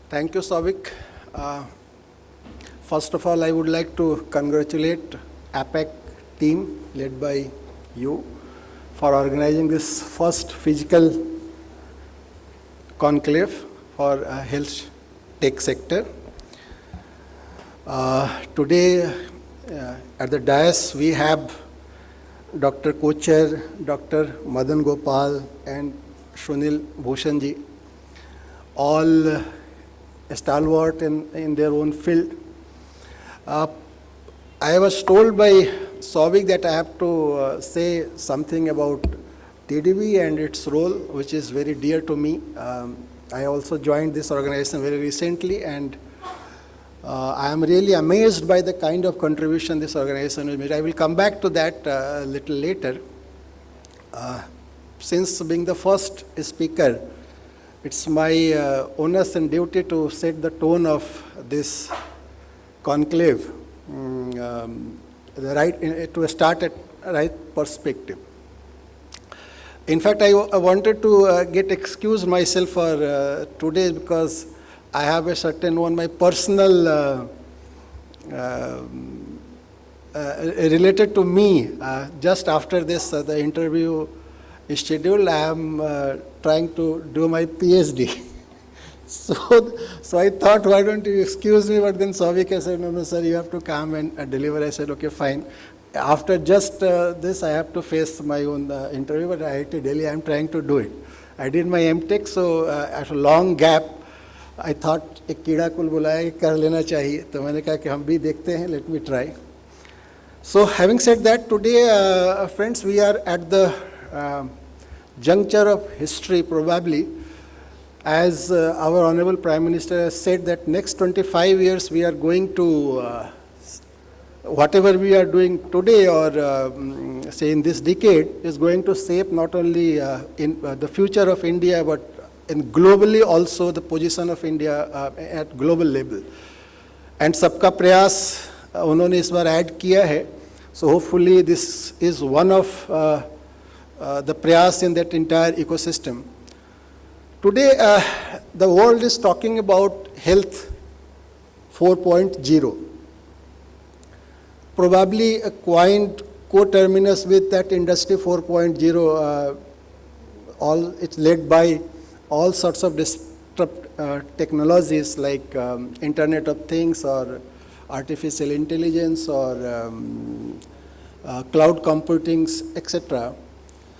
Thank you, Savik. First of all, I would like to congratulate APAC team led by you for organizing this first physical conclave for health tech sector. Today at the dais we have Dr. Co-Chair, Dr. Madan Gopal and Shunil Bhushanji, all stalwart in their own field. I was told by Savik that I have to say something about TDB and its role, which is very dear to me. I also joined this organization very recently, and I am really amazed by the kind of contribution this organization has made. I will come back to that a little later. Since being the first speaker, it's my onus and duty to set the tone of this conclave, to start at right perspective. In fact, I wanted to get excused myself for today because I have a certain one, my personal related to me. Just after this, the interview is scheduled. I am trying to do my PhD. So I thought, why don't you excuse me? But then Savik said, no, sir, you have to come and deliver. I said, okay, fine. After just this, I have to face my own interview, but IIT Delhi, I am trying to do it. I did my MTech, so after a long gap, I thought एक कीड़ा कुल बुलाया कि कर लेना चाहिए, तो मैंने कहा कि हम भी देखते हैं, let me try. So having said that, today, friends, we are at the juncture of history probably, as our Honorable Prime Minister has said that next 25 years we are going to, whatever we are doing today or say in this decade is going to shape not only in the future of India but in globally also the position of India at global level. And सबका प्रयास उन्होंने इस बार add किया है. So hopefully this is one of the प्रयास in that entire ecosystem. Today the world is talking about health 4.0. Probably a coined co-terminus with that industry 4.0. All it's led by all sorts of technologies like Internet of Things or artificial intelligence or cloud computing, etc.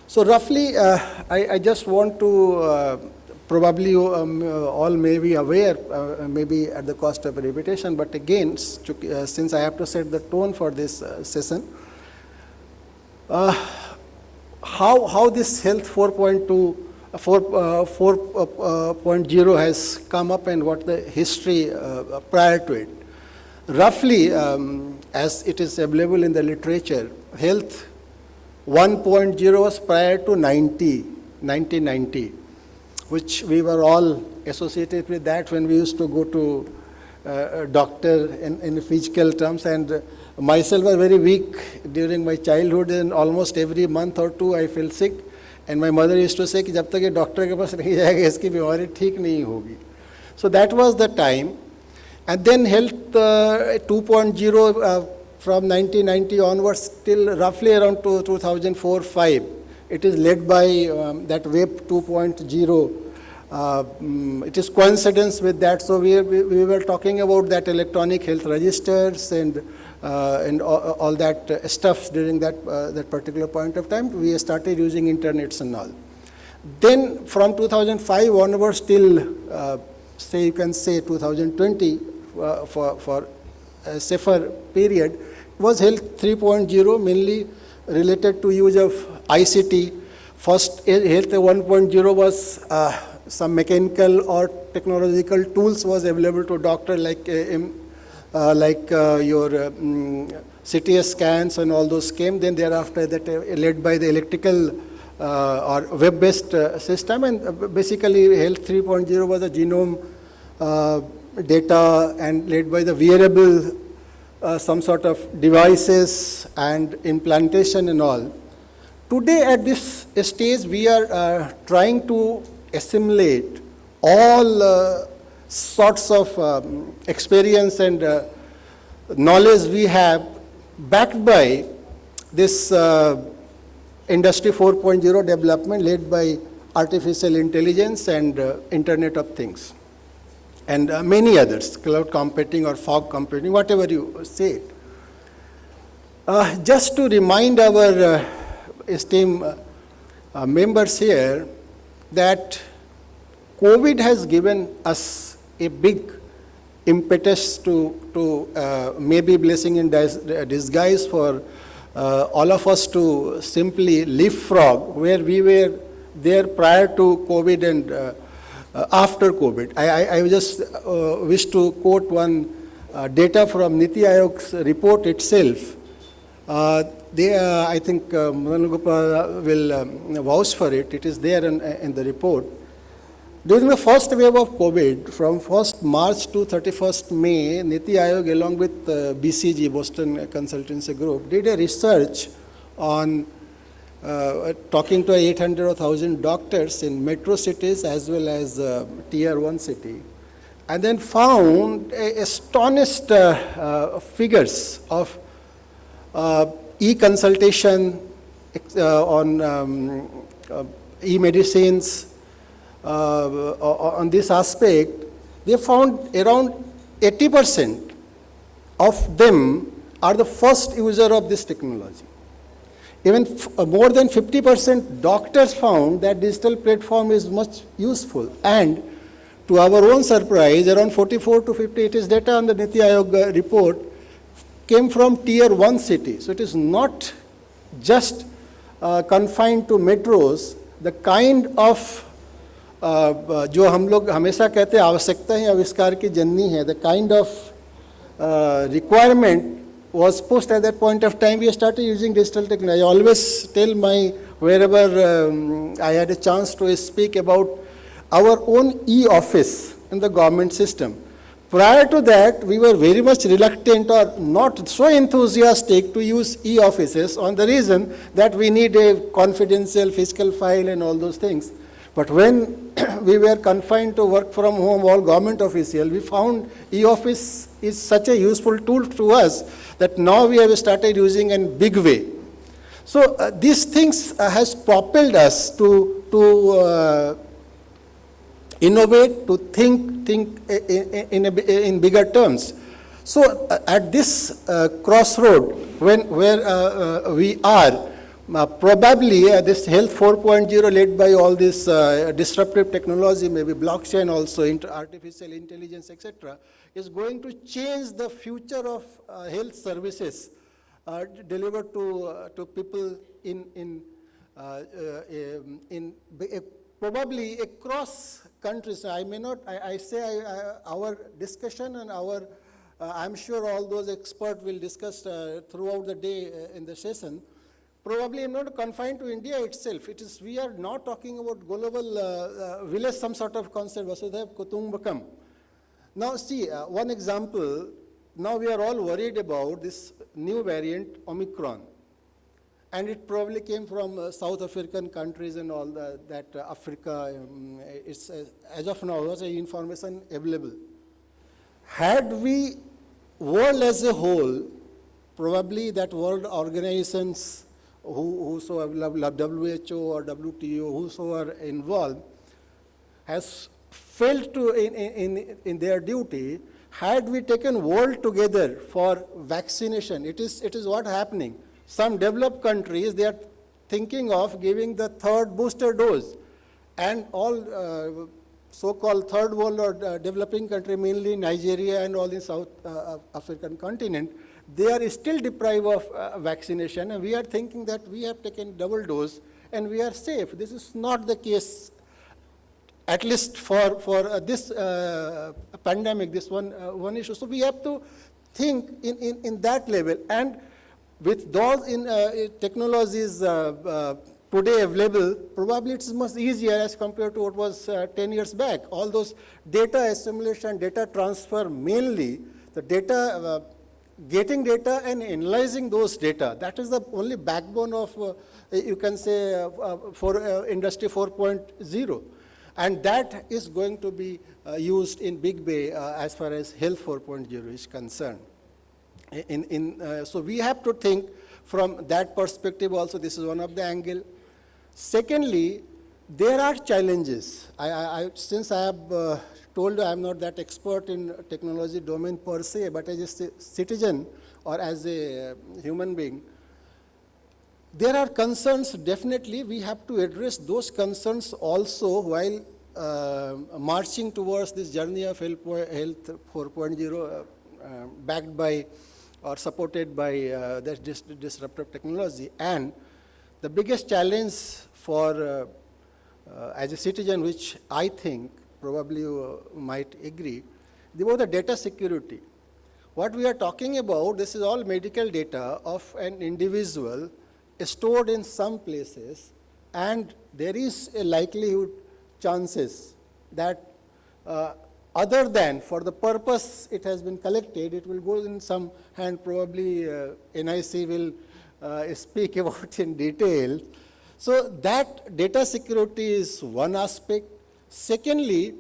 So roughly, I just want to, probably you all may be aware, maybe at the cost of repetition, but again, since I have to set the tone for this session, how this health 4.0 has come up and what the history prior to it. Roughly, as it is available in the literature, health 1.0 was prior to 1990, which we were all associated with that when we used to go to doctor in physical terms, and myself was very weak during my childhood, and almost every month or two I feel sick. And my mother used to say कि जब तक ये doctor के पास नहीं जाएगा इसकी बीमारी ठीक नहीं होगी. So that was the time. And then health 2.0 from 1990 onwards till roughly around 2004-05. It is led by that Web 2.0. It is coincidence with that. So we were talking about that electronic health registers and all that stuff during that particular point of time. We started using internets and all. Then from 2005 onwards till say you can say 2020 for a safer period was health 3.0, mainly related to use of ICT. First health 1.0 was some mechanical or technological tools was available to doctor like your CT scans and all those came. Then thereafter that led by the electrical or web-based system, and basically health 3.0 was a genome data and led by the wearable some sort of devices and implantation and all. Today at this stage we are trying to assimilate all sorts of experience and knowledge we have, backed by this Industry 4.0 development led by artificial intelligence and Internet of Things, and many others, cloud computing or fog computing, whatever you say. Just to remind our esteemed members here that COVID has given us a big impetus to maybe blessing in disguise for all of us to simply leapfrog where we were there prior to COVID and after COVID. I just wish to quote one data from Niti Aayog's report itself. I think Madan Gopal will vouch for it. It is there in the report. During the first wave of COVID, from 1st March to 31st May, Niti Aayog along with BCG, Boston Consultancy Group, did a research on talking to 800 or 1,000 doctors in metro cities as well as tier 1 city, and then found astonished figures of e-consultation on e-medicines. On this aspect, they found around 80% of them are the first user of this technology. Even more than 50% doctors found that digital platform is much useful. And to our own surprise, around 44 to 50, it is data on the Niti Aayog report, came from tier 1 cities. So it is not just confined to metros. The kind of जो हम लोग हमेशा कहते हैं आवश्यकता ही आविष्कार की जननी है, the kind of requirement was pushed at that point of time. We started using digital technology. I always tell wherever I had a chance to speak about our own e-office in the government system. Prior to that, we were very much reluctant or not so enthusiastic to use e-offices on the reason that we need a confidential fiscal file and all those things. But when we were confined to work from home, all government official, we found e-office is such a useful tool to us that now we have started using in big way. So these things has propelled us to innovate, to think in bigger terms. So at this crossroad, where we are, probably this Health 4.0 led by all this disruptive technology, maybe blockchain also, artificial intelligence, etc., is going to change the future of health services delivered to people in probably across countries. I may not, I say our discussion and our, I'm sure all those experts will discuss throughout the day in the session. Probably I'm not confined to India itself. It is, we are not talking about global village, some sort of concept, Vasudhaiv Kutumbakam. Now see, one example, now we are all worried about this new variant, Omicron. And it probably came from South African countries and all that Africa, it's as of now, was information available. Had we, world as a whole, probably that world organizations, whosoever, WHO or WTO, whosoever involved, has failed to in their duty. Had we taken world together for vaccination, it is what happening. Some developed countries, they are thinking of giving the third booster dose, and all so-called third world or developing country, mainly Nigeria and all the South African continent, they are still deprived of vaccination, and we are thinking that we have taken double dose and we are safe. This is not the case, at least for this pandemic, this one issue. So we have to think in that level, and with those technologies today available, probably it's much easier as compared to what was 10 years back. All those data assimilation, data transfer, mainly the data, getting data and analyzing those data, that is the only backbone of, you can say, for Industry 4.0. And that is going to be used in big way as far as Health 4.0 is concerned. So we have to think from that perspective also. This is one of the angle. Secondly, there are challenges. Since I have told you I am not that expert in technology domain per se, but as a citizen or as a human being, there are concerns. Definitely we have to address those concerns also while marching towards this journey of Health 4.0 backed by or supported by this disruptive technology. And the biggest challenge for as a citizen, which I think probably you might agree, about the data security. What we are talking about, this is all medical data of an individual stored in some places, and there is a likelihood, chances that other than for the purpose it has been collected, it will go in some hand. Probably NIC will speak about in detail. So that data security is one aspect. Secondly,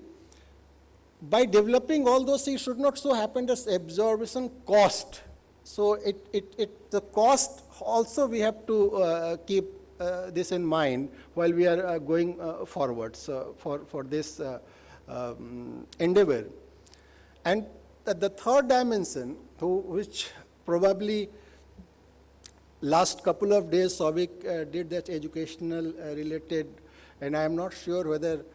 by developing all those things, should not so happen as absorption cost. So the cost also we have to keep this in mind while we are going forward for this endeavor. And the third dimension, which probably last couple of days Souvik did that educational related, and I am not sure whether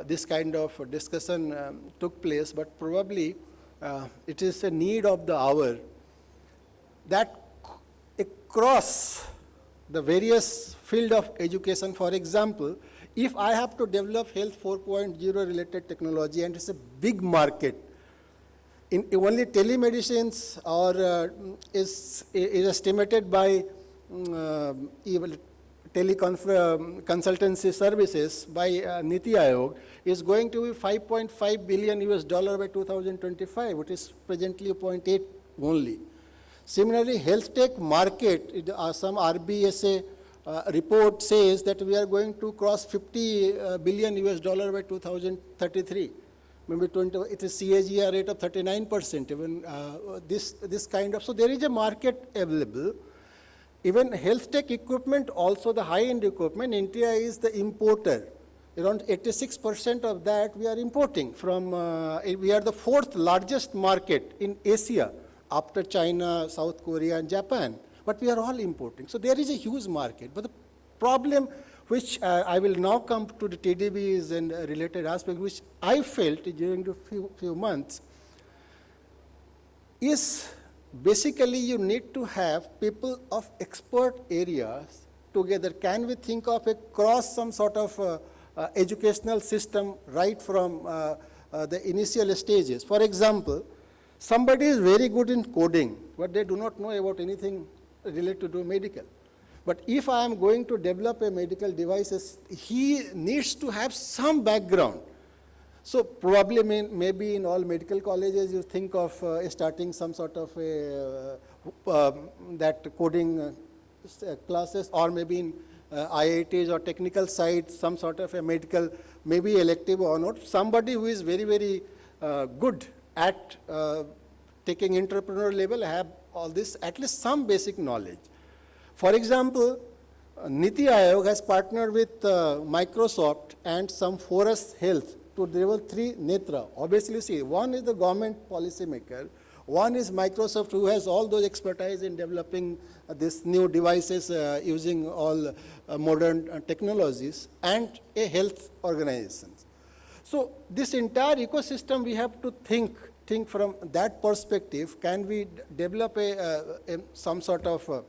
this kind of discussion took place, but probably it is a need of the hour that across the various field of education. For example, if I have to develop Health 4.0 related technology, and it's a big market, in only telemedicines is estimated by teleconsultancy services by Niti Aayog is going to be $5.5 billion by 2025, which is presently 0.8 only. Similarly, HealthTech market, some RBSA report says that we are going to cross $50 billion by 2033. Maybe 20, it is CAGR rate of 39%. Even this kind of, so there is a market available. Even HealthTech equipment, also the high-end equipment, India is the importer. Around 86% of that we are importing from. We are the fourth largest market in Asia after China, South Korea, and Japan. But we are all importing. So there is a huge market. But the problem, which I will now come to the TDBs and related aspects, which I felt during the few months, is basically you need to have people of expert areas together. Can we think of a cross some sort of educational system right from the initial stages? For example, somebody is very good in coding, but they do not know about anything related to medical. But if I am going to develop a medical devices, he needs to have some background. So probably maybe in all medical colleges you think of starting some sort of that coding classes, or maybe in IITs or technical sites, some sort of a medical, maybe elective or not. Somebody who is very, very good at taking entrepreneur level, have all this, at least some basic knowledge. For example, Niti Aayog has partnered with Microsoft and some Forest Health to develop 3 Netra. Obviously, see, one is the government policy maker, one is Microsoft, who has all those expertise in developing these new devices using all modern technologies, and a health organization. So this entire ecosystem we have to think from that perspective. Can we develop some sort of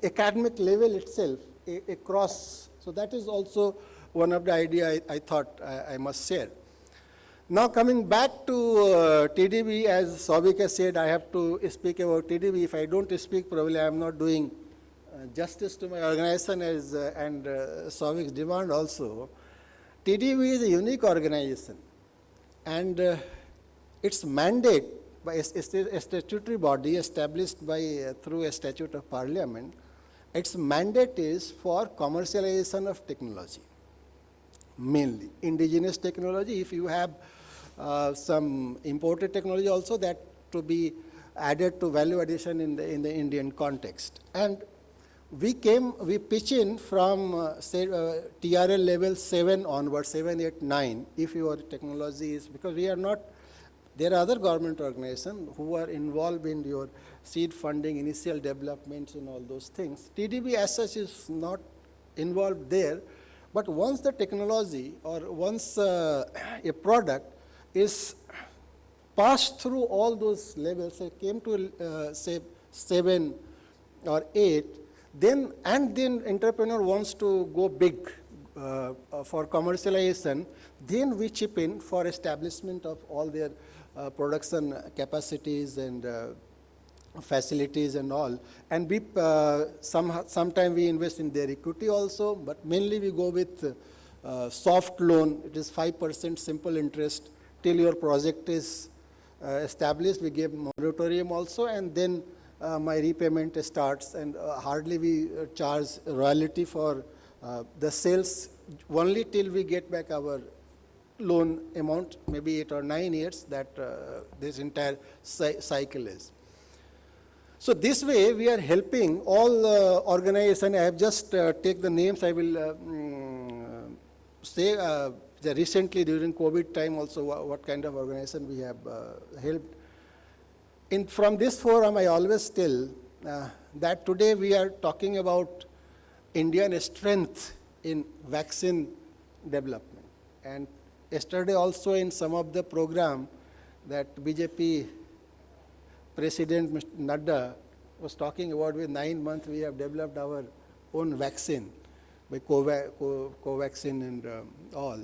academic level itself across? So that is also one of the idea I thought I must share. Now coming back to TDB, as Souvik has said, I have to speak about TDB. If I don't speak, probably I am not doing justice to my organization and Souvik's demand also. TDB is a unique organization, and its mandate by a statutory body established by through a statute of parliament, its mandate is for commercialization of technology, mainly indigenous technology. If you have some imported technology also, that to be added to value addition in the Indian context. And we pitch in from say TRL level 7 onward, 7, 8, 9, if your technology is, because we are not, there are other government organizations who are involved in your seed funding, initial developments and all those things. TDB as such is not involved there, but once the technology or once a product is passed through all those levels, it came to say 7 or 8, then entrepreneur wants to go big for commercialization, then we chip in for establishment of all their production capacities and facilities and all. And we sometime we invest in their equity also, but mainly we go with soft loan. It is 5% simple interest till your project is established. We give moratorium also, and then my repayment starts, and hardly we charge royalty for the sales only till we get back our loan amount, maybe 8 or 9 years that this entire cycle is. So this way we are helping all organizations. I have just take the names. I will say recently during COVID time also what kind of organization we have helped. From this forum, I always tell that today we are talking about Indian strength in vaccine development. And yesterday also in some of the program that BJP President Mr. Nadda was talking about, with 9 months we have developed our own vaccine by Covaxin and all.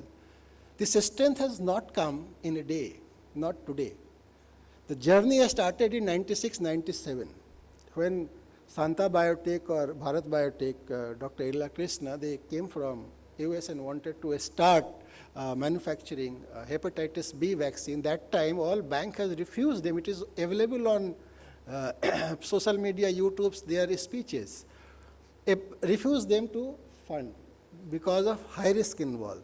This strength has not come in a day, not today. The journey has started in 96, 97, when Santa Biotech or Bharat Biotech, Dr. Ella Krishna, they came from US and wanted to start manufacturing hepatitis B vaccine. That time all bank has refused them. It is available on social media, YouTube's, their speeches. Refused them to fund because of high risk involved.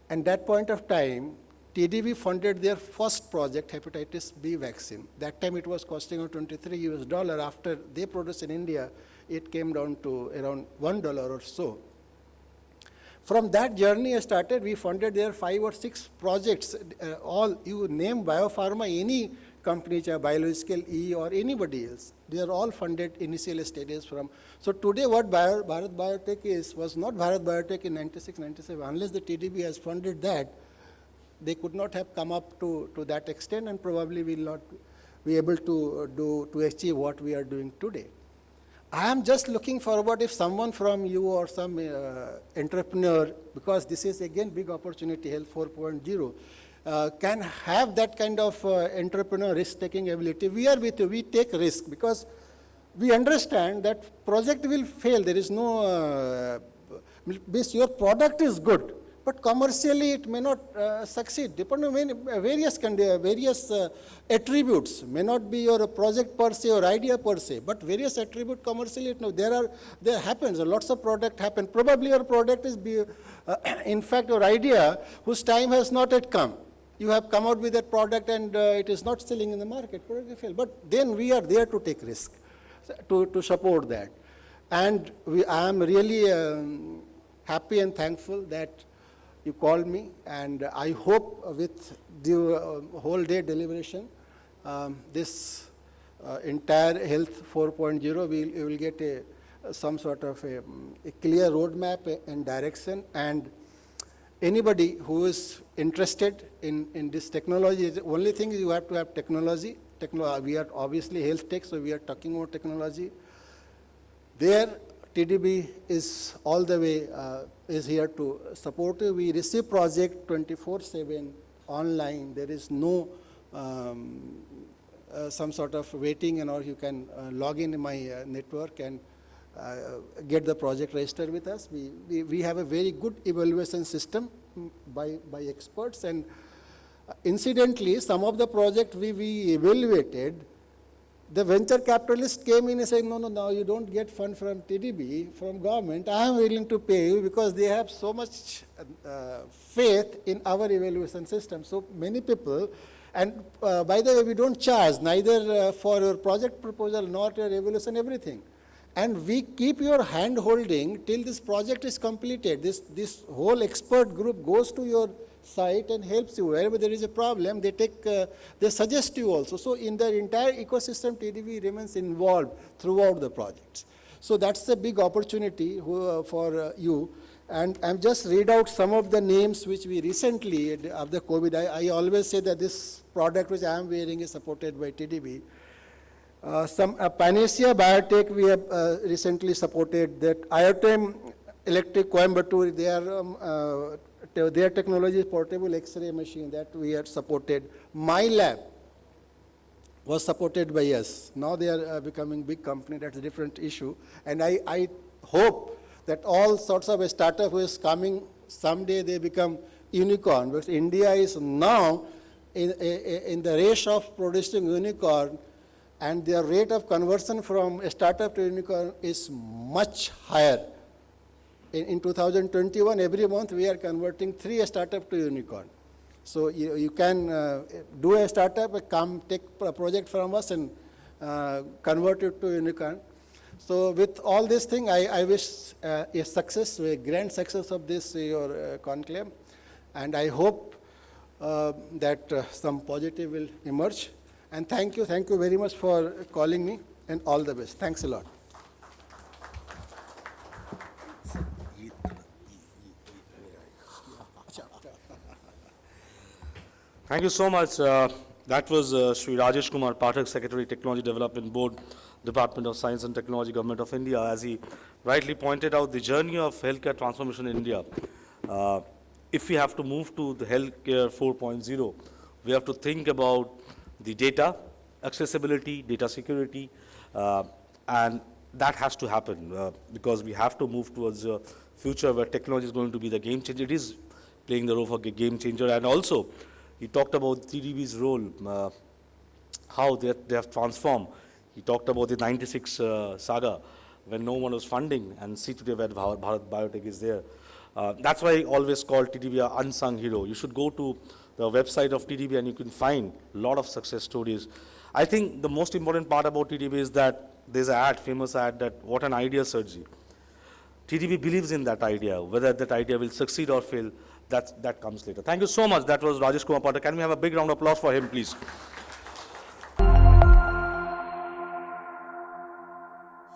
And that point of time, TDB funded their first project, hepatitis B vaccine. That time it was costing $23. After they produced in India, it came down to around $1 or so. From that journey I started, we funded their 5 or 6 projects. All, you name biopharma, any company, biological E or anybody else, they are all funded initial stages from. So today what Bharat Biotech is, was not Bharat Biotech in 96, 97. Unless the TDB has funded that, they could not have come up to that extent, and probably will not be able to achieve what we are doing today. I am just looking forward if someone from you or some entrepreneur, because this is again big opportunity, Health 4.0, can have that kind of entrepreneur risk-taking ability. We are with you, we take risk because we understand that project will fail. There is no, your product is good, but commercially it may not succeed, depending on various attributes. May not be your project per se or idea per se, but various attributes commercially. There happens, lots of product happen. Probably your product is, in fact, your idea whose time has not yet come. You have come out with that product and it is not selling in the market, product fail. But then we are there to take risk, to support that. And I am really happy and thankful that you called me, and I hope with the whole day deliberation, this entire Health 4.0, we will get some sort of a clear roadmap and direction. And anybody who is interested in this technology, the only thing is you have to have technology. We are obviously HealthTech, so we are talking about technology. There, TDB is all the way is here to support you. We receive project 24/7 online. There is no some sort of waiting, and or you can log in my network and get the project registered with us. We have a very good evaluation system by experts, and incidentally, some of the project we evaluated, the venture capitalist came in and said, no, you don't get fund from TDB, from government. I am willing to pay you because they have so much faith in our evaluation system. So many people, and by the way, we don't charge neither for your project proposal nor your evaluation, everything. And we keep your hand holding till this project is completed. This whole expert group goes to your site and helps you. Wherever there is a problem, they suggest you also. So in the entire ecosystem, TDB remains involved throughout the projects. So that's a big opportunity for you. And I'm just read out some of the names which we recently, after COVID, I always say that this product which I am wearing is supported by TDB. Panacea Biotech, we have recently supported that. IoTM Electric Coimbatore, their technology is portable X-ray machine that we had supported. MyLab was supported by us. Now they are becoming big company. That's a different issue. And I hope that all sorts of startup who is coming, someday they become unicorn. Because India is now in the race of producing unicorn, and their rate of conversion from a startup to unicorn is much higher. In 2021, every month we are converting 3 startup to unicorn. So you can do a startup, come take a project from us and convert it to unicorn. So with all this thing, I wish a success, a grand success of this your conclave, and I hope that some positive will emerge. And thank you very much for calling me, and all the best. Thanks a lot. Thank you so much. That was Sri Rajesh Kumar Pathak, Secretary, Technology Development Board, Department of Science and Technology, Government of India. As he rightly pointed out, the journey of healthcare transformation in India. If we have to move to the healthcare 4.0, we have to think about the data, accessibility, data security, and that has to happen because we have to move towards a future where technology is going to be the game changer. It is playing the role of a game changer. And also, he talked about TDB's role, how they have transformed. He talked about the 96 saga when no one was funding, and see today where Bharat Biotech is there. That's why I always call TDB an unsung hero. You should go to the website of TDB and you can find a lot of success stories. I think the most important part about TDB is that there's an ad, famous ad, that what an idea, Sergi. TDB believes in that idea. Whether that idea will succeed or fail, that comes later. Thank you so much. That was Rajesh Kumar Pathak. Can we have a big round of applause for him, please?